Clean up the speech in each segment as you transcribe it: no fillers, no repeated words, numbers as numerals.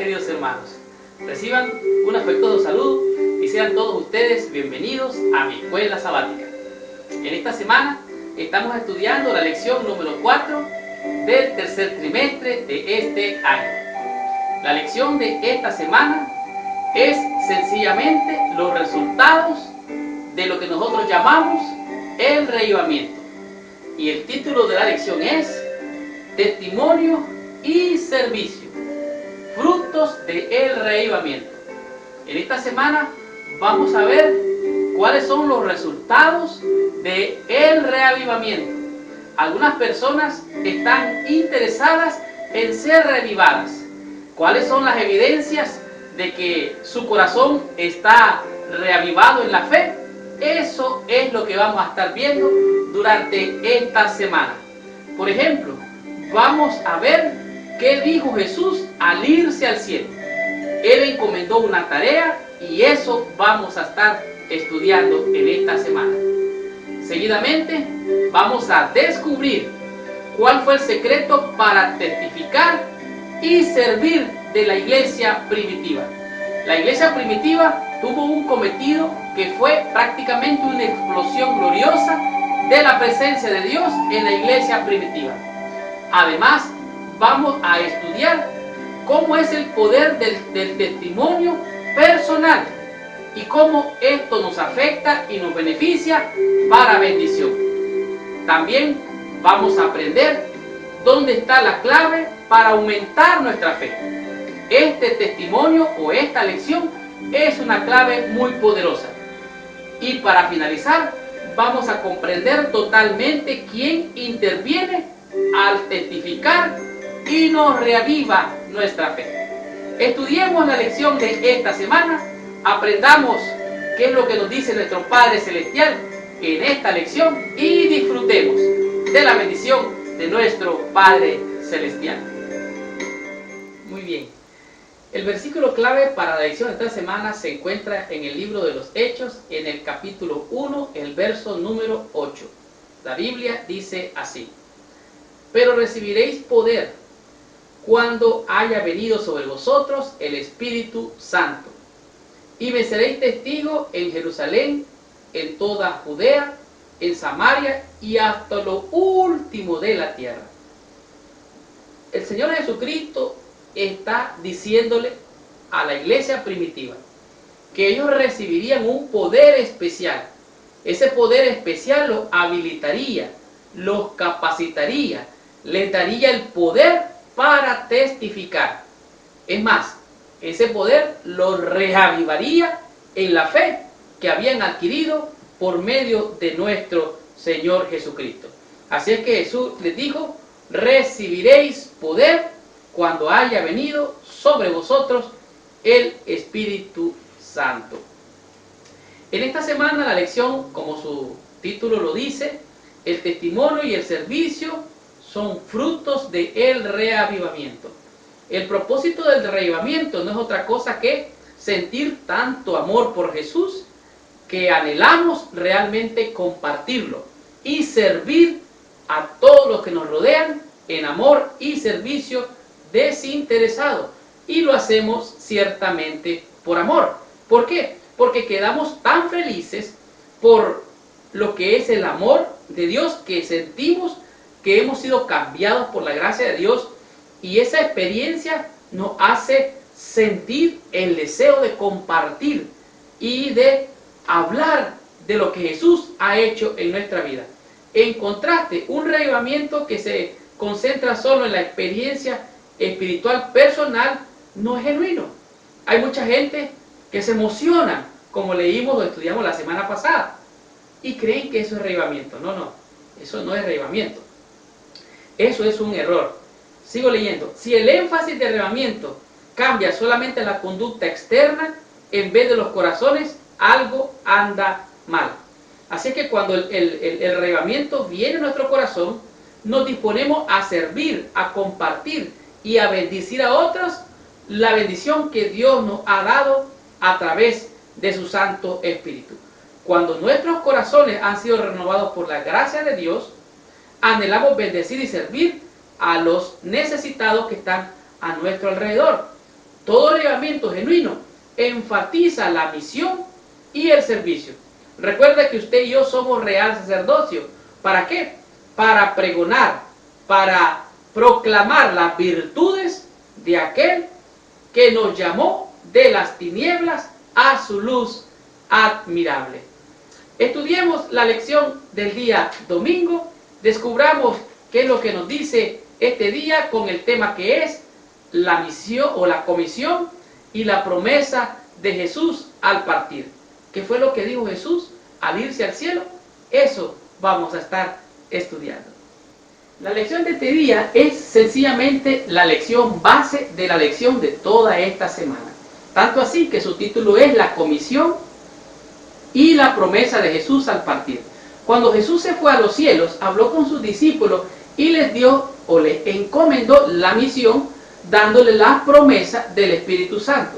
queridos hermanos, reciban un afectuoso saludo y sean todos ustedes bienvenidos a mi escuela sabática. En esta semana estamos estudiando la lección número 4 del tercer trimestre de este año. La lección de esta semana es sencillamente los resultados de lo que nosotros llamamos el reavivamiento. Y el título de la lección es Testimonio y Servicio, frutos del reavivamiento. En esta semana vamos a ver cuáles son los resultados del reavivamiento. Algunas personas están interesadas en ser reavivadas. ¿Cuáles son las evidencias de que su corazón está reavivado en la fe? Eso es lo que vamos a estar viendo durante esta semana. Por ejemplo, vamos a ver qué dijo Jesús al irse al cielo. Él encomendó una tarea y eso vamos a estar estudiando en esta semana. Seguidamente vamos a descubrir cuál fue el secreto para testificar y servir de la iglesia primitiva. La iglesia primitiva tuvo un cometido que fue prácticamente una explosión gloriosa de la presencia de Dios en la iglesia primitiva. Además, vamos a estudiar cómo es el poder del testimonio personal y cómo esto nos afecta y nos beneficia para bendición. También vamos a aprender dónde está la clave para aumentar nuestra fe. Este testimonio o esta lección es una clave muy poderosa. Y para finalizar, vamos a comprender totalmente quién interviene al testificar y nos reaviva nuestra fe. Estudiemos la lección de esta semana, aprendamos qué es lo que nos dice nuestro Padre Celestial en esta lección y disfrutemos de la bendición de nuestro Padre Celestial. Muy bien. El versículo clave para la lección de esta semana se encuentra en el libro de los Hechos, en el capítulo 1, el verso número 8. La Biblia dice así: pero recibiréis poder cuando haya venido sobre vosotros el Espíritu Santo, y me seréis testigo en Jerusalén, en toda Judea, en Samaria y hasta lo último de la tierra. El Señor Jesucristo está diciéndole a la iglesia primitiva que ellos recibirían un poder especial. Ese poder especial los habilitaría, los capacitaría, les daría el poder para testificar. Es más, ese poder los reavivaría en la fe que habían adquirido por medio de nuestro Señor Jesucristo. Así es que Jesús les dijo: recibiréis poder cuando haya venido sobre vosotros el Espíritu Santo. En esta semana la lección, como su título lo dice, el testimonio y el servicio son frutos del reavivamiento. El propósito del reavivamiento no es otra cosa que sentir tanto amor por Jesús que anhelamos realmente compartirlo y servir a todos los que nos rodean en amor y servicio desinteresado, y lo hacemos ciertamente por amor. ¿Por qué? Porque quedamos tan felices por lo que es el amor de Dios, que sentimos que hemos sido cambiados por la gracia de Dios, y esa experiencia nos hace sentir el deseo de compartir y de hablar de lo que Jesús ha hecho en nuestra vida. En contraste, un reavivamiento que se concentra solo en la experiencia espiritual personal no es genuino. Hay mucha gente que se emociona, como leímos o estudiamos la semana pasada, y creen que eso es reavivamiento. No, eso no es reavivamiento. Eso es un error. Sigo leyendo. Si el énfasis de reavivamiento cambia solamente la conducta externa en vez de los corazones, algo anda mal. Así que cuando el reavivamiento viene a nuestro corazón, nos disponemos a servir, a compartir y a bendecir a otros la bendición que Dios nos ha dado a través de su Santo Espíritu. Cuando nuestros corazones han sido renovados por la gracia de Dios, anhelamos bendecir y servir a los necesitados que están a nuestro alrededor. Todo avivamiento genuino enfatiza la misión y el servicio. Recuerda que usted y yo somos real sacerdocio. ¿Para qué? Para pregonar, para proclamar las virtudes de aquel que nos llamó de las tinieblas a su luz admirable. Estudiemos la lección del día domingo, descubramos qué es lo que nos dice este día con el tema que es la misión o la comisión y la promesa de Jesús al partir. ¿Qué fue lo que dijo Jesús al irse al cielo? Eso vamos a estar estudiando. La lección de este día es sencillamente la lección base de la lección de toda esta semana. Tanto así que su título es la comisión y la promesa de Jesús al partir. Cuando Jesús se fue a los cielos, habló con sus discípulos y les dio o les encomendó la misión, dándole la promesa del Espíritu Santo.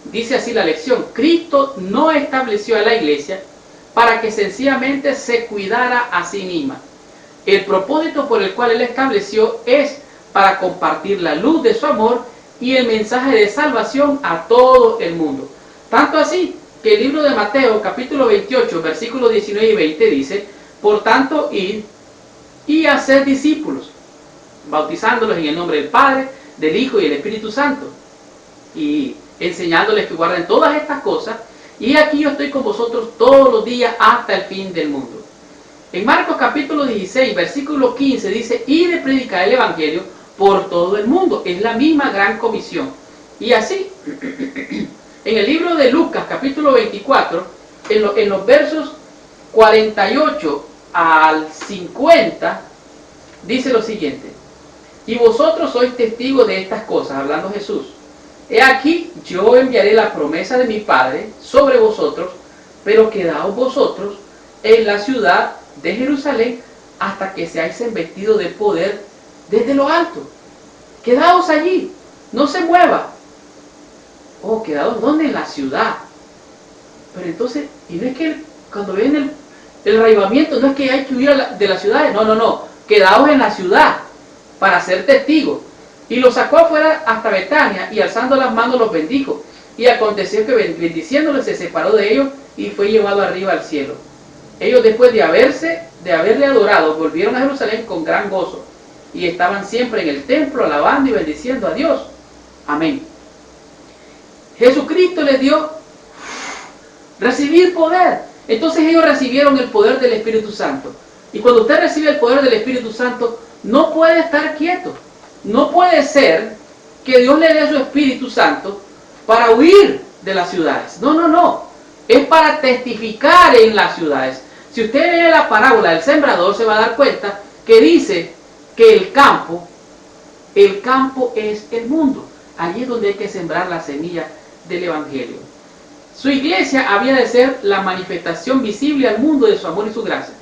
Dice así la lección: Cristo no estableció a la iglesia para que sencillamente se cuidara a sí misma. El propósito por el cual Él estableció es para compartir la luz de su amor y el mensaje de salvación a todo el mundo. Tanto así que el libro de Mateo, capítulo 28, versículos 19 y 20 dice: por tanto, id y haced discípulos, bautizándolos en el nombre del Padre, del Hijo y del Espíritu Santo, y enseñándoles que guarden todas estas cosas, y aquí yo estoy con vosotros todos los días hasta el fin del mundo. En Marcos capítulo 16, versículo 15 dice: id y predicar el Evangelio por todo el mundo. Es la misma gran comisión. Y así, en el libro de Lucas capítulo 24, en los versos 48 al 50, dice lo siguiente: y vosotros sois testigos de estas cosas, hablando Jesús. He aquí, yo enviaré la promesa de mi Padre sobre vosotros, pero quedaos vosotros en la ciudad de Jerusalén hasta que seáis investidos de poder desde lo alto. Quedaos allí, no se mueva. Oh, quedaos ¿dónde? En la ciudad. Pero entonces, y no es que cuando ven el avivamiento, no es que hay que huir de las ciudades, no, quedaos en la ciudad para ser testigos. Y los sacó afuera hasta Betania, y alzando las manos los bendijo. Y aconteció que bendiciéndoles se separó de ellos y fue llevado arriba al cielo. Ellos, después de haberle adorado, volvieron a Jerusalén con gran gozo, y estaban siempre en el templo alabando y bendiciendo a Dios. Amén. Jesucristo les dio recibir poder. Entonces ellos recibieron el poder del Espíritu Santo. Y cuando usted recibe el poder del Espíritu Santo, no puede estar quieto. No puede ser que Dios le dé su Espíritu Santo para huir de las ciudades. No. Es para testificar en las ciudades. Si usted lee la parábola del sembrador, se va a dar cuenta que dice que el campo es el mundo. Allí es donde hay que sembrar la semilla del Evangelio. Su iglesia había de ser la manifestación visible al mundo de su amor y su gracia.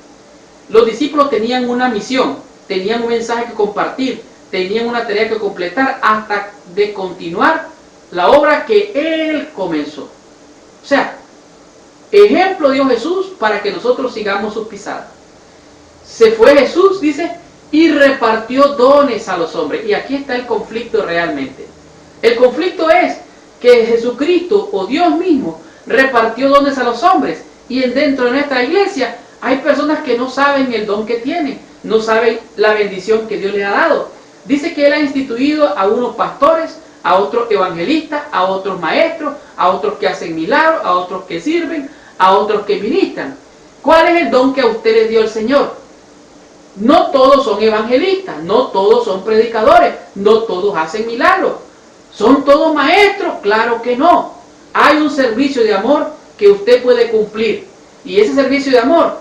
Los discípulos tenían una misión, tenían un mensaje que compartir, tenían una tarea que completar hasta de continuar la obra que Él comenzó. O sea, ejemplo dio Jesús para que nosotros sigamos sus pisadas. Se fue Jesús, dice, y repartió dones a los hombres. Y aquí está el conflicto realmente. El conflicto es que Jesucristo o Dios mismo repartió dones a los hombres. Y dentro de nuestra iglesia hay personas que no saben el don que tienen, no saben la bendición que Dios les ha dado. Dice que Él ha instituido a unos pastores, a otros evangelistas, a otros maestros, a otros que hacen milagros, a otros que sirven, a otros que ministran. ¿Cuál es el don que a usted le dio el Señor? No todos son evangelistas, no todos son predicadores, no todos hacen milagros. ¿Son todos maestros? Claro que no. Hay un servicio de amor que usted puede cumplir. Y ese servicio de amor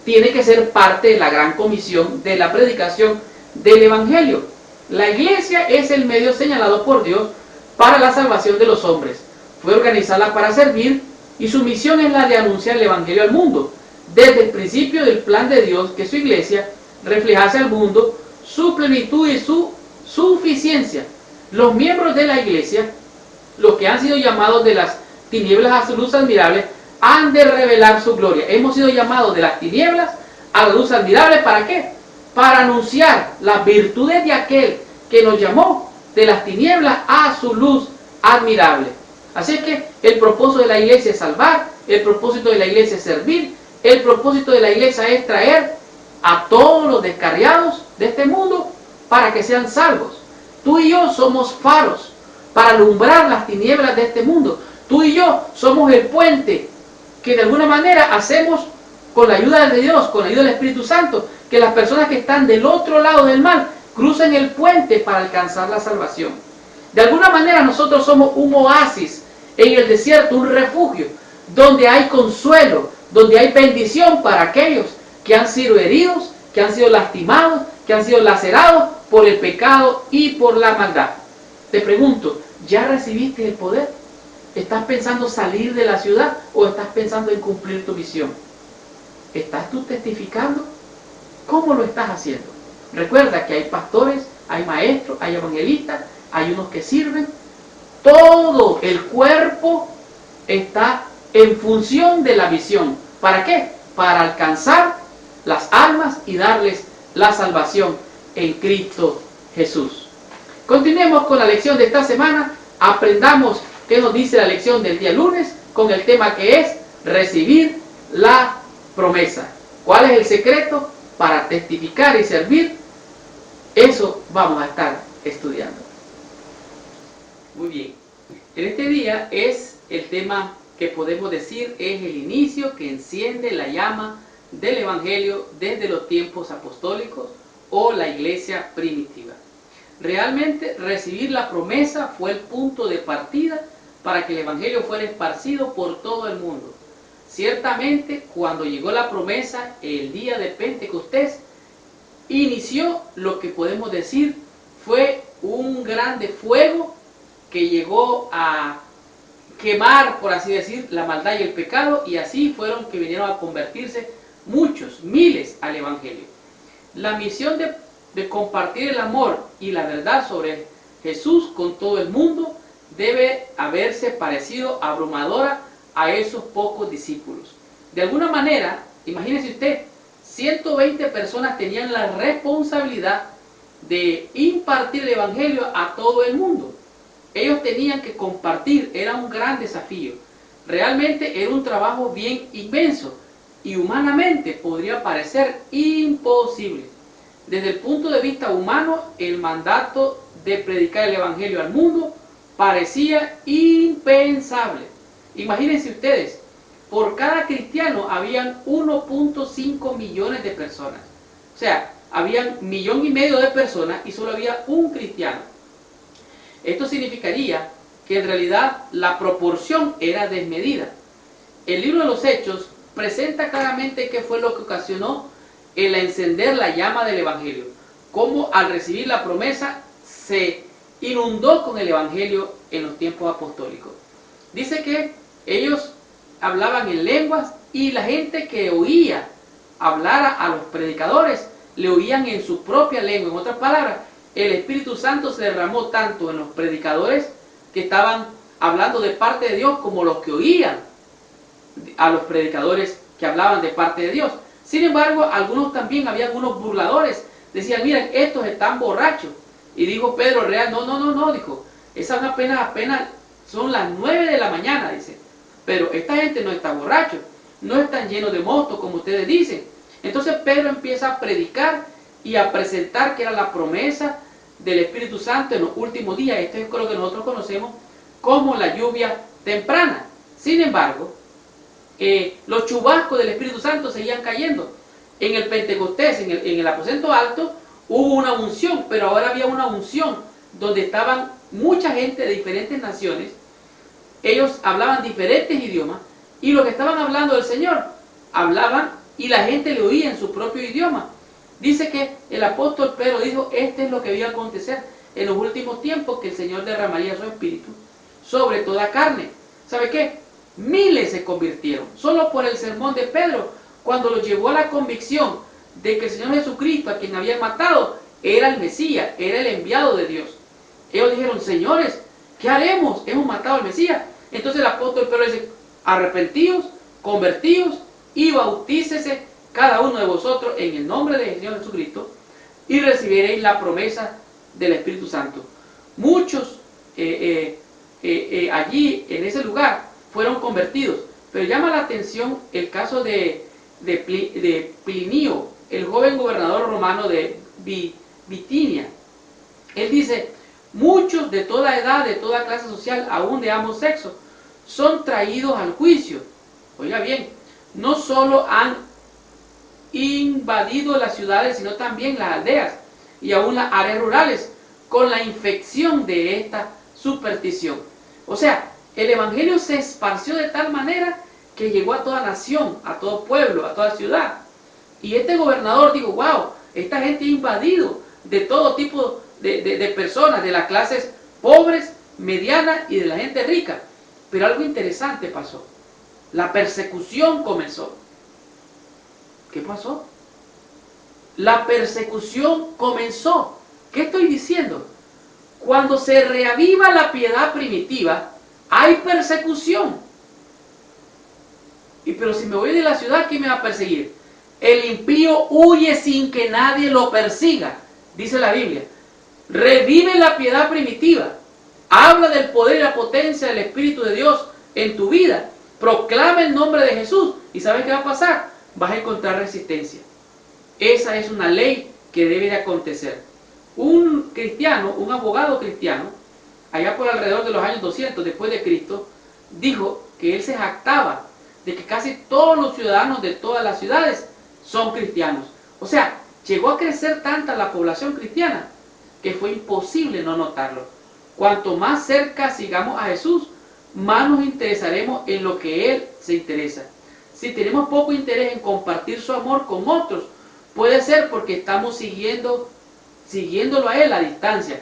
tiene que ser parte de la gran comisión de la predicación del Evangelio. La iglesia es el medio señalado por Dios para la salvación de los hombres. Fue organizada para servir y su misión es la de anunciar el Evangelio al mundo. Desde el principio del plan de Dios que su iglesia reflejase al mundo su plenitud y su suficiencia. Los miembros de la iglesia, los que han sido llamados de las tinieblas a su luz admirable, han de revelar su gloria. Hemos sido llamados de las tinieblas a la luz admirable. ¿Para qué? Para anunciar las virtudes de aquel que nos llamó de las tinieblas a su luz admirable. Así es que el propósito de la iglesia es salvar, el propósito de la iglesia es servir, el propósito de la iglesia es traer a todos los descarriados de este mundo para que sean salvos. Tú y yo somos faros para alumbrar las tinieblas de este mundo. Tú y yo somos el puente que de alguna manera hacemos con la ayuda de Dios, con la ayuda del Espíritu Santo, que las personas que están del otro lado del mar crucen el puente para alcanzar la salvación. De alguna manera nosotros somos un oasis en el desierto, un refugio, donde hay consuelo, donde hay bendición para aquellos que han sido heridos, que han sido lastimados, que han sido lacerados por el pecado y por la maldad. Te pregunto, ¿ya recibiste el poder? ¿Estás pensando salir de la ciudad o estás pensando en cumplir tu misión? ¿Estás tú testificando? ¿Cómo lo estás haciendo? Recuerda que hay pastores, hay maestros, hay evangelistas, hay unos que sirven. Todo el cuerpo está en función de la misión. ¿Para qué? Para alcanzar las almas y darles la salvación en Cristo Jesús. Continuemos con la lección de esta semana. Aprendamos qué nos dice la lección del día lunes con el tema que es recibir la promesa. ¿Cuál es el secreto para testificar y servir? Eso vamos a estar estudiando. Muy bien. En este día es el tema que podemos decir es el inicio que enciende la llama del Evangelio desde los tiempos apostólicos o la iglesia primitiva. Realmente recibir la promesa fue el punto de partida para que el Evangelio fuera esparcido por todo el mundo. Ciertamente, cuando llegó la promesa, el día de Pentecostés, inició lo que podemos decir fue un grande fuego que llegó a quemar, por así decir, la maldad y el pecado, y así fueron que vinieron a convertirse muchos, miles al Evangelio. La misión de compartir el amor y la verdad sobre Jesús con todo el mundo debe haberse parecido abrumadora a esos pocos discípulos. De alguna manera, imagínese usted, 120 personas tenían la responsabilidad de impartir el Evangelio a todo el mundo. Ellos tenían que compartir, era un gran desafío. Realmente era un trabajo bien inmenso y humanamente podría parecer imposible. Desde el punto de vista humano, el mandato de predicar el Evangelio al mundo parecía impensable. Imagínense ustedes, por cada cristiano habían 1.5 millones de personas. O sea, habían 1,5 millones de personas y solo había un cristiano. Esto significaría que en realidad la proporción era desmedida. El libro de los Hechos presenta claramente qué fue lo que ocasionó el encender la llama del Evangelio. Cómo al recibir la promesa se inundó con el Evangelio en los tiempos apostólicos. Dice que ellos hablaban en lenguas y la gente que oía hablar a los predicadores le oían en su propia lengua. En otras palabras, el Espíritu Santo se derramó tanto en los predicadores que estaban hablando de parte de Dios como los que oían a los predicadores que hablaban de parte de Dios. Sin embargo, algunos también, había algunos burladores, decían, miren, estos están borrachos. Y dijo Pedro Real, no, dijo, esas apenas son las 9 de la mañana, dice. Pero esta gente no está borracho, no están llenos de mosto como ustedes dicen. Entonces Pedro empieza a predicar y a presentar que era la promesa del Espíritu Santo en los últimos días. Esto es lo que nosotros conocemos como la lluvia temprana. Sin embargo, los chubascos del Espíritu Santo seguían cayendo. En el Pentecostés, en el aposento alto, hubo una unción, pero ahora había una unción donde estaban mucha gente de diferentes naciones. Ellos hablaban diferentes idiomas y los que estaban hablando del Señor hablaban y la gente le oía en su propio idioma. Dice que el apóstol Pedro dijo, este es lo que iba a acontecer en los últimos tiempos, que el Señor derramaría su espíritu sobre toda carne. ¿Sabe qué? Miles se convirtieron, solo por el sermón de Pedro, cuando los llevó a la convicción de que el Señor Jesucristo, a quien habían matado, era el Mesías, era el enviado de Dios. Ellos dijeron, señores, ¿qué haremos? Hemos matado al Mesías. Entonces el apóstol Pedro dice, arrepentíos, convertíos y bautícese cada uno de vosotros en el nombre del Señor Jesucristo y recibiréis la promesa del Espíritu Santo. Muchos allí, en ese lugar, fueron convertidos. Pero llama la atención el caso de Plinio, el joven gobernador romano de Bitinia. Él dice: muchos de toda edad, de toda clase social, aún de ambos sexos, son traídos al juicio. Oiga bien, no solo han invadido las ciudades, sino también las aldeas y aún las áreas rurales, con la infección de esta superstición. O sea, el evangelio se esparció de tal manera que llegó a toda nación, a todo pueblo, a toda ciudad. Y este gobernador dijo: wow, esta gente ha invadido de todo tipo de personas, de las clases pobres, medianas y de la gente rica. Pero algo interesante pasó. La persecución comenzó. ¿Qué pasó? La persecución comenzó. ¿Qué estoy diciendo? Cuando se reaviva la piedad primitiva, hay persecución. Pero si me voy de la ciudad, ¿quién me va a perseguir? El impío huye sin que nadie lo persiga, dice la Biblia. Revive la piedad primitiva. Habla del poder y la potencia del Espíritu de Dios en tu vida. Proclama el nombre de Jesús. ¿Y sabes qué va a pasar? Vas a encontrar resistencia. Esa es una ley que debe de acontecer. Un cristiano, un abogado cristiano, allá por alrededor de los años 200 después de Cristo, dijo que él se jactaba de que casi todos los ciudadanos de todas las ciudades son cristianos. O sea, llegó a crecer tanta la población cristiana que fue imposible no notarlo. Cuanto más cerca sigamos a Jesús, más nos interesaremos en lo que Él se interesa. Si tenemos poco interés en compartir su amor con otros, puede ser porque estamos siguiéndolo a Él a distancia.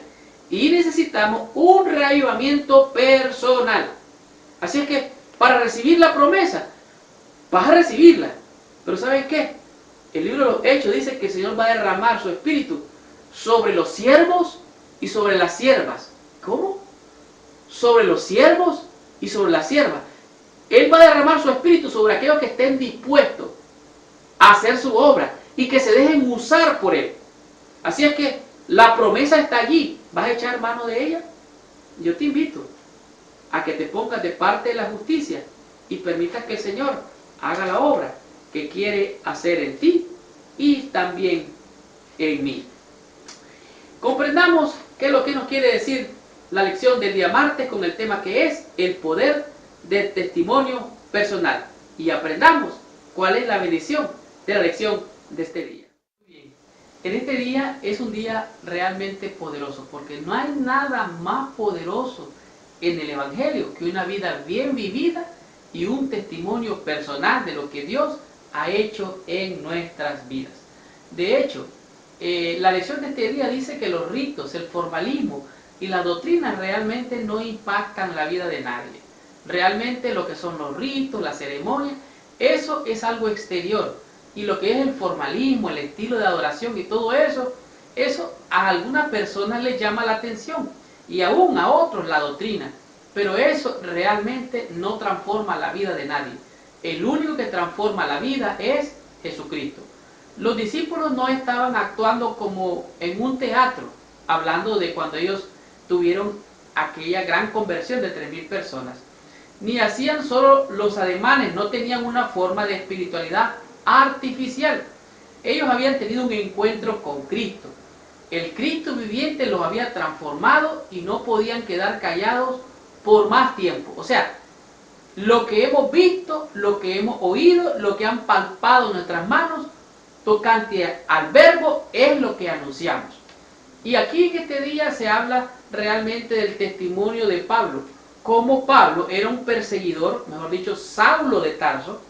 Y necesitamos un reavivamiento personal. Así es que para recibir la promesa, vas a recibirla. Pero ¿sabes qué? El libro de los Hechos dice que el Señor va a derramar su Espíritu sobre los siervos y sobre las siervas. ¿Cómo? Sobre los siervos y sobre las siervas. Él va a derramar su Espíritu sobre aquellos que estén dispuestos a hacer su obra y que se dejen usar por Él. Así es que la promesa está allí. ¿Vas a echar mano de ella? Yo te invito a que te pongas de parte de la justicia y permitas que el Señor haga la obra que quiere hacer en ti y también en mí. Comprendamos qué es lo que nos quiere decir la lección del día martes con el tema que es el poder del testimonio personal. Y aprendamos cuál es la bendición de la lección de este día. Bien. En este día es un día realmente poderoso, porque no hay nada más poderoso en el Evangelio que una vida bien vivida y un testimonio personal de lo que Dios ha hecho en nuestras vidas. De hecho, la lección de este día dice que los ritos, el formalismo y las doctrinas realmente no impactan la vida de nadie. Realmente lo que son los ritos, las ceremonias, eso es algo exterior. Y lo que es el formalismo, el estilo de adoración y todo eso, eso a algunas personas les llama la atención y aún a otros la doctrina. Pero eso realmente no transforma la vida de nadie. El único que transforma la vida es Jesucristo. Los discípulos no estaban actuando como en un teatro, hablando de cuando ellos tuvieron aquella gran conversión de 3,000 personas. Ni hacían solo los ademanes, no tenían una forma de espiritualidad artificial. Ellos habían tenido un encuentro con Cristo. El Cristo viviente los había transformado y no podían quedar callados por más tiempo. O sea, lo que hemos visto, lo que hemos oído, lo que han palpado nuestras manos, tocante al verbo, es lo que anunciamos. Y aquí en este día se habla realmente del testimonio de Pablo. Como Pablo era un perseguidor, mejor dicho, Saulo de Tarso,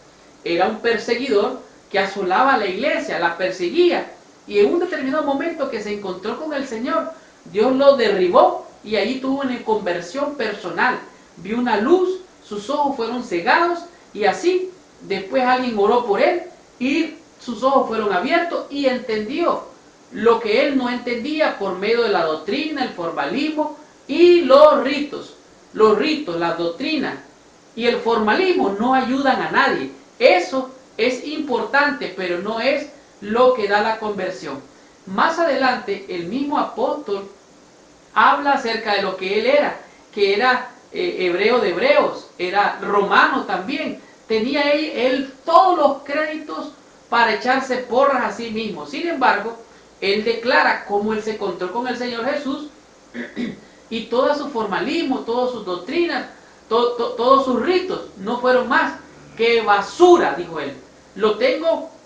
era un perseguidor que asolaba a la iglesia, la perseguía. Y en un determinado momento que se encontró con el Señor, Dios lo derribó y allí tuvo una conversión personal. Vio una luz, sus ojos fueron cegados y así después alguien oró por él y sus ojos fueron abiertos y entendió lo que él no entendía por medio de la doctrina, el formalismo y los ritos. Los ritos, las doctrinas y el formalismo no ayudan a nadie. Eso es importante, pero no es lo que da la conversión. Más adelante, el mismo apóstol habla acerca de lo que él era, que era hebreo de hebreos, era romano también. Tenía él todos los créditos para echarse porras a sí mismo. Sin embargo, él declara cómo él se encontró con el Señor Jesús y todo su formalismo, todas sus doctrinas, todos sus ritos no fueron más que basura, dijo él.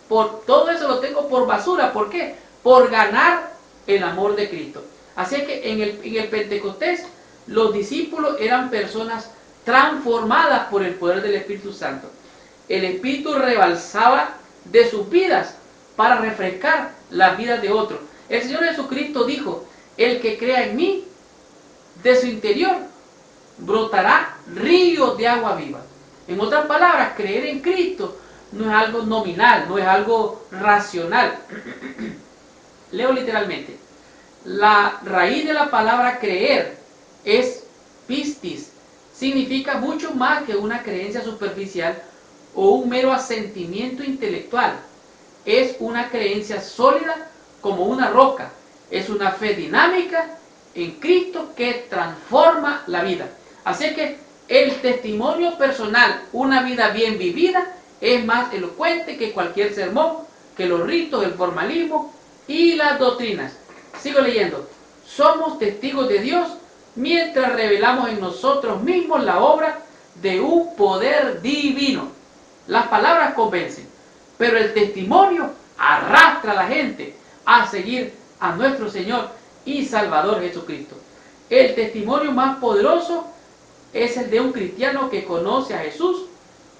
Todo eso lo tengo por basura. ¿Por qué? Por ganar el amor de Cristo. Así es que en el Pentecostés los discípulos eran personas transformadas por el poder del Espíritu Santo. El Espíritu rebalsaba de sus vidas para refrescar las vidas de otros. El Señor Jesucristo dijo: el que crea en mí, de su interior brotará ríos de agua viva. En otras palabras, creer en Cristo no es algo nominal, no es algo racional. Leo literalmente. La raíz de la palabra creer es pistis. Significa mucho más que una creencia superficial o un mero asentimiento intelectual. Es una creencia sólida como una roca. Es una fe dinámica en Cristo que transforma la vida. Así que el testimonio personal, una vida bien vivida, es más elocuente que cualquier sermón, que los ritos, el formalismo y las doctrinas. Sigo leyendo. Somos testigos de Dios mientras revelamos en nosotros mismos la obra de un poder divino. Las palabras convencen, pero el testimonio arrastra a la gente a seguir a nuestro Señor y Salvador Jesucristo. El testimonio más poderoso es el de un cristiano que conoce a Jesús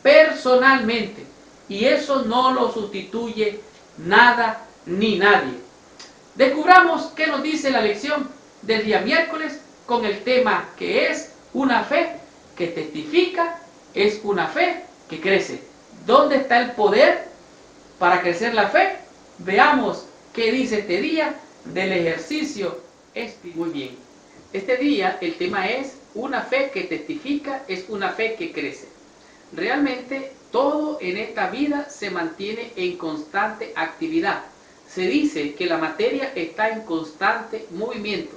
personalmente, y eso no lo sustituye nada ni nadie. Descubramos qué nos dice la lección del día miércoles con el tema que es una fe que testifica, es una fe que crece. ¿Dónde está el poder para crecer la fe? Veamos qué dice este día del ejercicio espiritual. Muy bien. Este día el tema es una fe que testifica, es una fe que crece. Realmente todo en esta vida se mantiene en constante actividad. Se dice que la materia está en constante movimiento.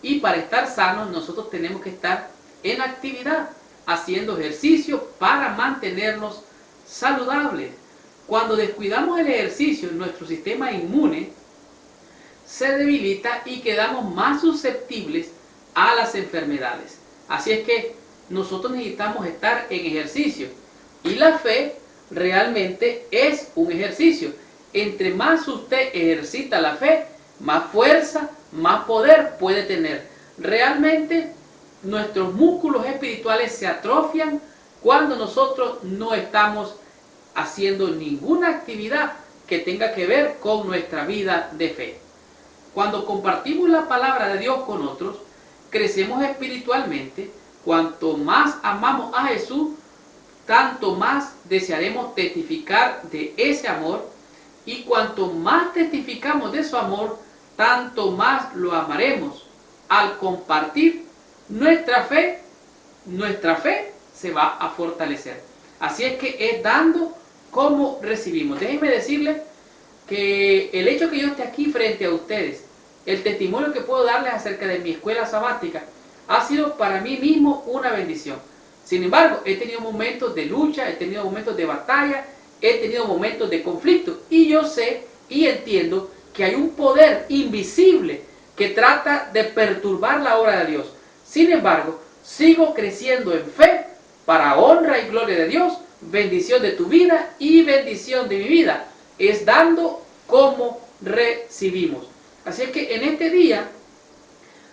Y para estar sanos nosotros tenemos que estar en actividad, haciendo ejercicio para mantenernos saludables. Cuando descuidamos el ejercicio, nuestro sistema inmune se debilita y quedamos más susceptibles a las enfermedades. Así es que nosotros necesitamos estar en ejercicio. Y la fe realmente es un ejercicio. Entre más usted ejercita la fe, más fuerza, más poder puede tener. Realmente nuestros músculos espirituales se atrofian cuando nosotros no estamos haciendo ninguna actividad que tenga que ver con nuestra vida de fe. Cuando compartimos la palabra de Dios con otros, crecemos espiritualmente. Cuanto más amamos a Jesús, tanto más desearemos testificar de ese amor, y cuanto más testificamos de su amor, tanto más lo amaremos. Al compartir nuestra fe se va a fortalecer. Así es que es dando como recibimos. Déjenme decirles que el hecho que yo esté aquí frente a ustedes, el testimonio que puedo darles acerca de mi escuela sabática, ha sido para mí mismo una bendición. Sin embargo, he tenido momentos de lucha, he tenido momentos de batalla, he tenido momentos de conflicto, y yo sé y entiendo que hay un poder invisible que trata de perturbar la obra de Dios. Sin embargo, sigo creciendo en fe para honra y gloria de Dios, bendición de tu vida y bendición de mi vida. Es dando como recibimos. Así es que en este día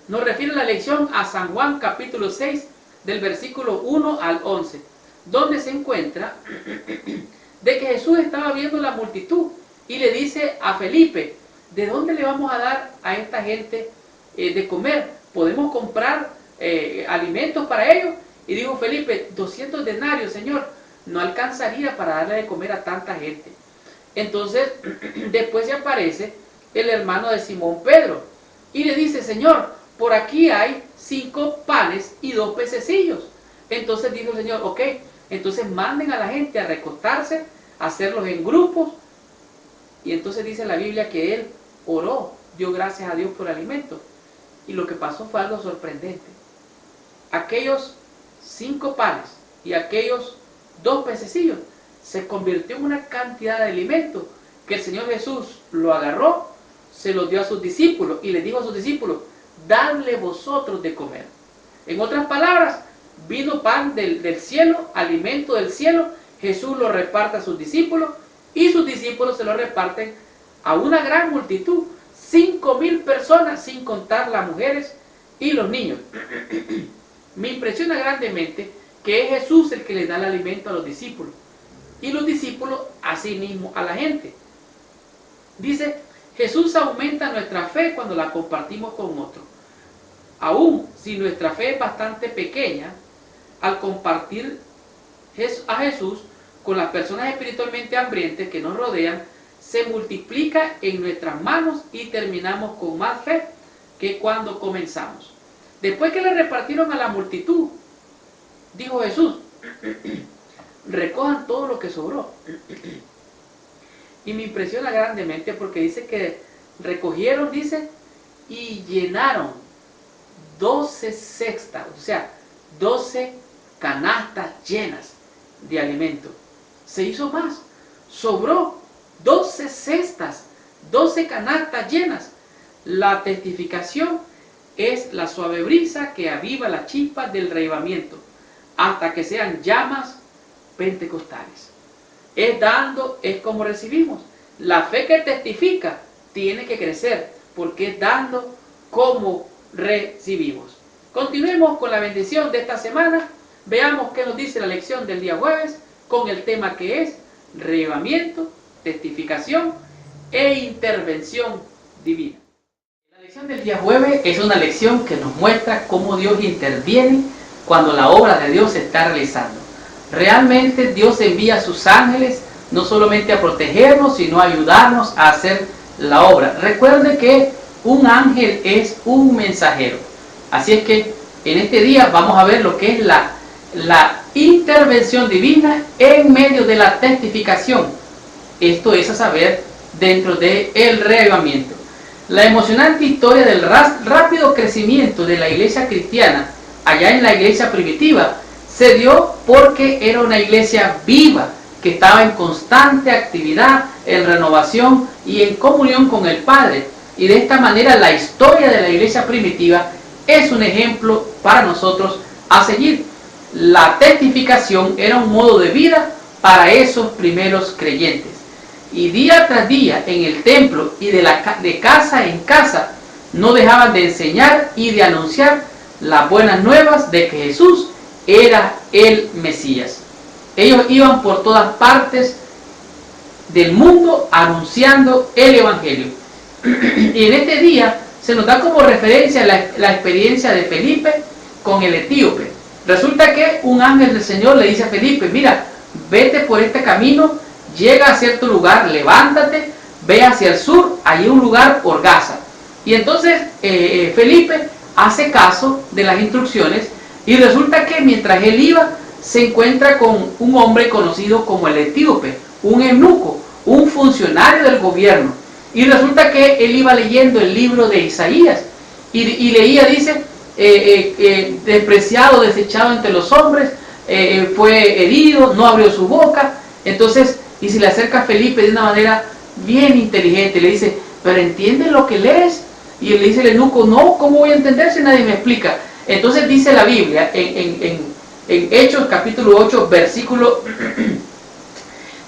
nos refiere la lección a San Juan capítulo 6 del versículo 1 al 11, donde se encuentra de que Jesús estaba viendo la multitud y le dice a Felipe: ¿de dónde le vamos a dar a esta gente de comer? ¿Podemos comprar alimentos para ellos? Y dijo Felipe: 200 denarios, Señor, no alcanzaría para darle de comer a tanta gente. Entonces, después se aparece el hermano de Simón Pedro y le dice: Señor, por aquí hay 5 panes y 2 pececillos. Entonces dijo el Señor: ok, entonces manden a la gente a recostarse, a hacerlos en grupos. Y entonces dice la Biblia que él oró, dio gracias a Dios por el alimento. Y lo que pasó fue algo sorprendente. Aquellos 5 panes y aquellos 2 pececillos, se convirtió en una cantidad de alimento que el Señor Jesús lo agarró, se lo dio a sus discípulos y les dijo a sus discípulos: dadle vosotros de comer. En otras palabras, vino pan del cielo, alimento del cielo, Jesús lo reparte a sus discípulos y sus discípulos se lo reparten a una gran multitud, 5,000 personas, sin contar las mujeres y los niños. Me impresiona grandemente que es Jesús el que le da el alimento a los discípulos y los discípulos a sí mismos, a la gente. Dice, Jesús aumenta nuestra fe cuando la compartimos con otros. Aún si nuestra fe es bastante pequeña, al compartir a Jesús con las personas espiritualmente hambrientas que nos rodean, se multiplica en nuestras manos y terminamos con más fe que cuando comenzamos. Después que le repartieron a la multitud, dijo Jesús: recojan todo lo que sobró. Y me impresiona grandemente porque dice que recogieron, dice, y llenaron 12 cestas, o sea, 12 canastas llenas de alimento. Se hizo más, sobró 12 cestas, 12 canastas llenas. La testificación es la suave brisa que aviva la chispa del reavivamiento hasta que sean llamas pentecostales. Es dando, es como recibimos. La fe que testifica tiene que crecer porque es dando como recibimos. Continuemos con la bendición de esta semana. Veamos qué nos dice la lección del día jueves con el tema que es reavivamiento, testificación e intervención divina. La lección del día jueves es una lección que nos muestra cómo Dios interviene cuando la obra de Dios se está realizando. Realmente Dios envía a sus ángeles no solamente a protegernos, sino a ayudarnos a hacer la obra. Recuerde que un ángel es un mensajero. Así es que en este día vamos a ver lo que es la intervención divina en medio de la testificación. Esto es a saber, dentro del reavivamiento. La emocionante historia del rápido crecimiento de la iglesia cristiana allá en la iglesia primitiva se dio porque era una iglesia viva que estaba en constante actividad, en renovación y en comunión con el Padre. Y de esta manera la historia de la iglesia primitiva es un ejemplo para nosotros a seguir. La testificación era un modo de vida para esos primeros creyentes. Y día tras día en el templo y de casa en casa no dejaban de enseñar y de anunciar las buenas nuevas de que Jesús era el Mesías. Ellos iban por todas partes del mundo anunciando el Evangelio. Y en este día se nos da como referencia la experiencia de Felipe con el etíope. Resulta que un ángel del Señor le dice a Felipe: mira, vete por este camino, llega a cierto lugar, levántate, ve hacia el sur, hay un lugar por Gaza. Y entonces Felipe hace caso de las instrucciones y resulta que mientras él iba se encuentra con un hombre conocido como el etíope, un eunuco, un funcionario del gobierno. Y resulta que él iba leyendo el libro de Isaías y leía, dice, despreciado, desechado entre los hombres, fue herido, no abrió su boca. Entonces, y se le acerca a Felipe de una manera bien inteligente, le dice: pero ¿entiendes lo que lees? Y él le dice el eunuco: no, ¿cómo voy a entender si nadie me explica? Entonces dice la Biblia en Hechos capítulo 8 versículo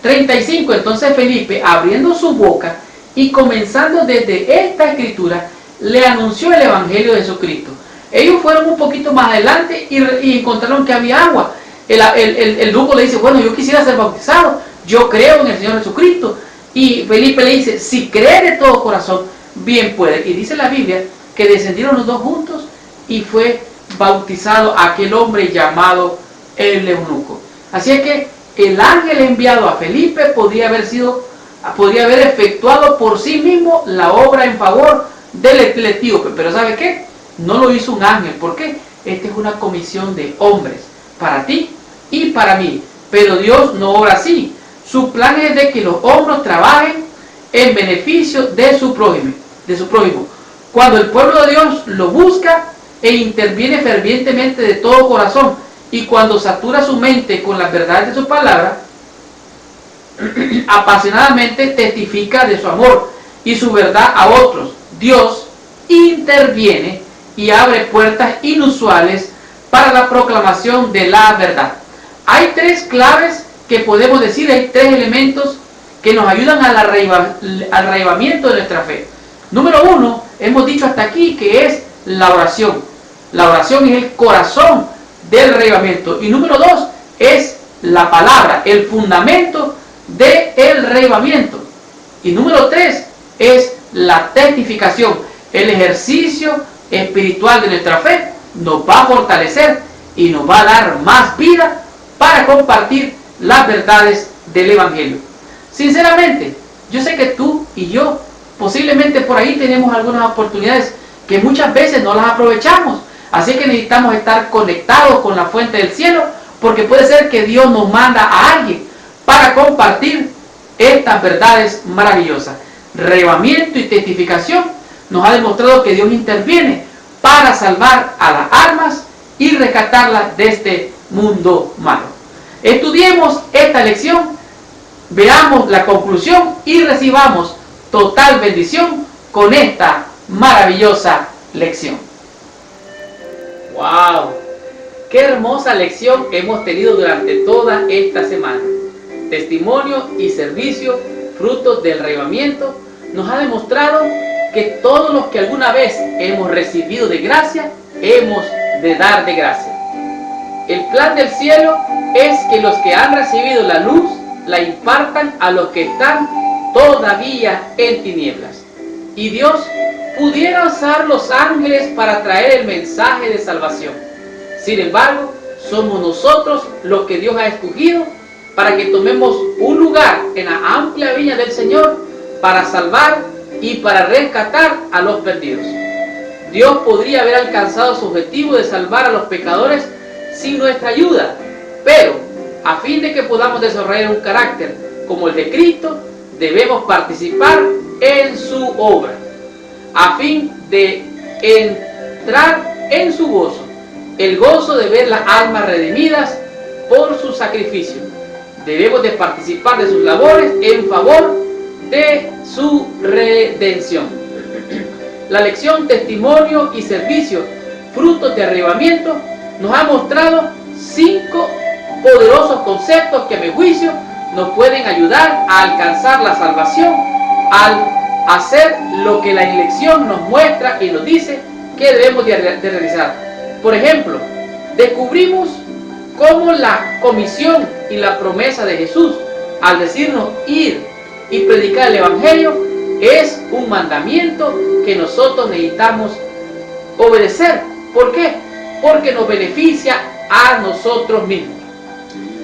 35, entonces Felipe, abriendo su boca y comenzando desde esta escritura, le anunció el Evangelio de Jesucristo. Ellos fueron un poquito más adelante y encontraron que había agua. El eunuco le dice: bueno, yo quisiera ser bautizado, yo creo en el Señor Jesucristo. Y Felipe le dice: si cree de todo corazón, bien puede. Y dice la Biblia que descendieron los dos juntos y fue bautizado aquel hombre llamado el eunuco. Así es que el ángel enviado a Felipe podría haber efectuado por sí mismo la obra en favor del etíope. Pero ¿sabe qué? No lo hizo un ángel. ¿Por qué? Esta es una comisión de hombres, para ti y para mí. Pero Dios no obra así. Su plan es de que los hombres trabajen en beneficio de su prójimo. Cuando el pueblo de Dios lo busca e interviene fervientemente de todo corazón y cuando satura su mente con las verdades de su palabra, apasionadamente testifica de su amor y su verdad a otros. Dios interviene y abre puertas inusuales para la proclamación de la verdad. Hay tres claves que podemos decir, hay tres elementos que nos ayudan al arraigamiento de nuestra fe. Número uno, hemos dicho hasta aquí que es la oración. La oración es el corazón del arraigamiento. Y número dos, es la palabra, el fundamento del arraigamiento. Y número tres, es la testificación, el ejercicio espiritual de nuestra fe. Nos va a fortalecer y nos va a dar más vida para compartir las verdades del Evangelio. Sinceramente, yo sé que tú y yo posiblemente por ahí tenemos algunas oportunidades que muchas veces no las aprovechamos. Así que necesitamos estar conectados con la fuente del cielo, porque puede ser que Dios nos manda a alguien para compartir estas verdades maravillosas. Arraigamiento y testificación nos ha demostrado que Dios interviene para salvar a las almas y rescatarlas de este mundo malo. Estudiemos esta lección, veamos la conclusión y recibamos total bendición con esta maravillosa lección. ¡Wow! ¡Qué hermosa lección hemos tenido durante toda esta semana! Testimonio y servicio, frutos del arraigamiento, nos ha demostrado que todos los que alguna vez hemos recibido de gracia, hemos de dar de gracia. El plan del cielo es que los que han recibido la luz la impartan a los que están todavía en tinieblas. Y Dios pudiera usar los ángeles para traer el mensaje de salvación. Sin embargo, somos nosotros los que Dios ha escogido para que tomemos un lugar en la amplia viña del Señor para salvar y para rescatar a los perdidos. Dios podría haber alcanzado su objetivo de salvar a los pecadores sin nuestra ayuda, pero a fin de que podamos desarrollar un carácter como el de Cristo, debemos participar en su obra, a fin de entrar en su gozo, el gozo de ver las almas redimidas por su sacrificio. Debemos de participar de sus labores en favor de su redención. La lección testimonio y servicio, frutos de arraigamiento, nos ha mostrado 5 poderosos conceptos que a mi juicio nos pueden ayudar a alcanzar la salvación al hacer lo que la elección nos muestra y nos dice que debemos de realizar. Por ejemplo, descubrimos cómo la comisión y la promesa de Jesús al decirnos ir y predicar el Evangelio es un mandamiento que nosotros necesitamos obedecer. ¿Por qué? Porque nos beneficia a nosotros mismos.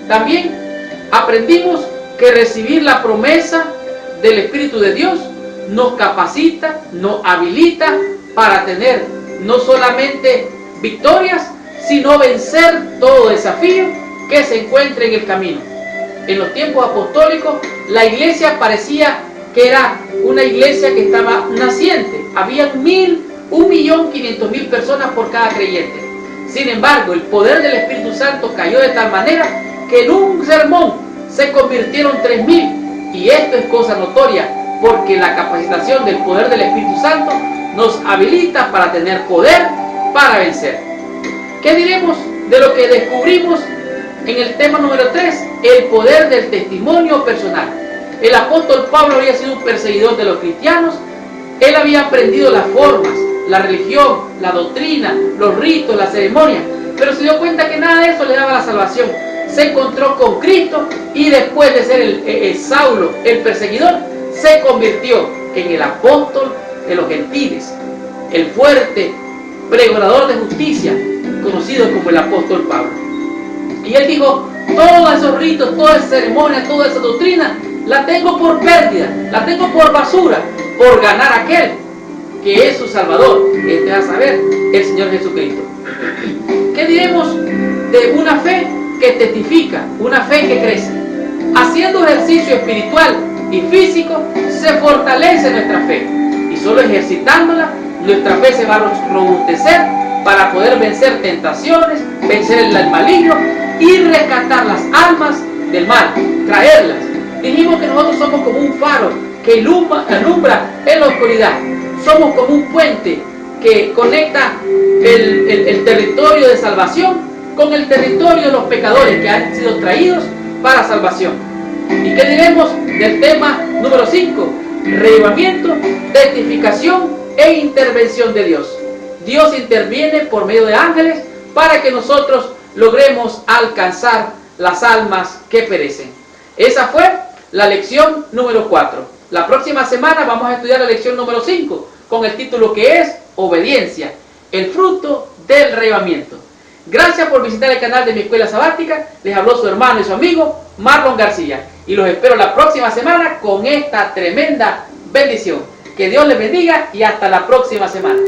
También aprendimos que recibir la promesa del Espíritu de Dios nos capacita, nos habilita para tener no solamente victorias, sino vencer todo desafío que se encuentre en el camino. En los tiempos apostólicos, la iglesia parecía que era una iglesia que estaba naciente. Había 1.500.000 personas por cada creyente. Sin embargo, el poder del Espíritu Santo cayó de tal manera que en un sermón se convirtieron 3.000. Y esto es cosa notoria, porque la capacitación del poder del Espíritu Santo nos habilita para tener poder para vencer. ¿Qué diremos de lo que descubrimos en el tema número 3? El poder del testimonio personal. El apóstol Pablo había sido un perseguidor de los cristianos. Él había aprendido las formas, la religión, la doctrina, los ritos, las ceremonias, pero se dio cuenta que nada de eso le daba la salvación. Se encontró con Cristo y después de ser el Saulo, el perseguidor, se convirtió en el apóstol de los gentiles, el fuerte pregonador de justicia, conocido como el apóstol Pablo. Y él dijo: todos esos ritos, toda esa ceremonia, toda esa doctrina, la tengo por pérdida, la tengo por basura, por ganar a aquel que es su Salvador, este a saber, el Señor Jesucristo. ¿Qué diremos de una fe que testifica, una fe que crece? Haciendo ejercicio espiritual y físico se fortalece nuestra fe, y solo ejercitándola nuestra fe se va a robustecer para poder vencer tentaciones, vencer el maligno y rescatar las almas del mal, traerlas. Dijimos que nosotros somos como un faro que alumbra en la oscuridad. Somos como un puente que conecta el territorio de salvación con el territorio de los pecadores que han sido traídos para salvación. ¿Y qué diremos del tema número 5? Reavivamiento, testificación e intervención de Dios. Dios interviene por medio de ángeles para que nosotros logremos alcanzar las almas que perecen. Esa fue la lección número 4. La próxima semana vamos a estudiar la lección número 5 con el título que es Obediencia, el fruto del reavivamiento. Gracias por visitar el canal de Mi Escuela Sabática. Les habló su hermano y su amigo Marlon García. Y los espero la próxima semana con esta tremenda bendición. Que Dios les bendiga y hasta la próxima semana.